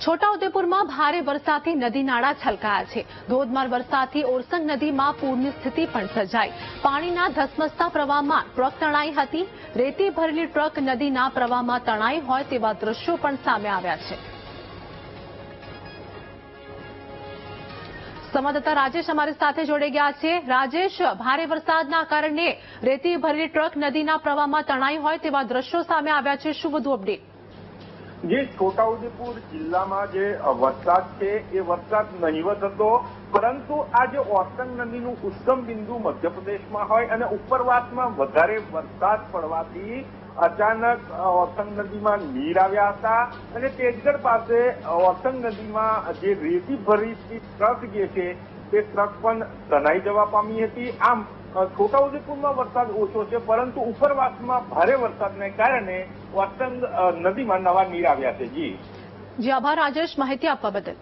છોટાઉદેપુરમાં ભારે વરસાદથી નદી નાળા છલકાયા છે। ધોધમાર વરસાદથી ઓરસંગ નદીમાં પૂરની સ્થિતિ પણ સર્જાઈ। પાણીના ધસમસતા પ્રવાહમાં ટ્રક તણાઈ હતી। રેતી ભરેલી ટ્રક નદીના પ્રવાહમાં તણાઈ હોય તેવા દ્રશ્યો પણ સામે આવ્યા છે। સંવાદદાતા રાજેશ અમારી સાથે જોડાઈ ગયા છે। રાજેશ, ભારે વરસાદના કારણે રેતી ભરેલી ટ્રક નદીના પ્રવાહમાં તણાઈ હોય તેવા દ્રશ્યો સામે આવ્યા છે। શું વધુ અપડેટ? જે છોટાઉદેપુર જિલ્લામાં જે વરસાદ છે એ વરસાદ નહીવત હતો, પરંતુ આ જે ઓરસંગ નદીનું ઉદ્ગમ બિંદુ મધ્યપ્રદેશમાં હોય અને ઉપરવાસમાં વધારે વરસાદ પડવાથી અચાનક ઓરસંગ નદીમાં નીર આવ્યા હતા અને તેજગઢ પાસે ઓરસંગ નદીમાં જે રેતી ભરેલી ટ્રક જે છે તે ટ્રક પણ તણાઈ જવા પામી હતી। આમ છોટાઉદેપુરમાં વરસાદ ઓછો છે, પરંતુ ઉપરવાસમાં ભારે વરસાદને કારણે ઓરસંગ નદીમાં નવા નીર આવ્યા છે। જી આભાર રાજેશ, માહિતી આપવા બદલ।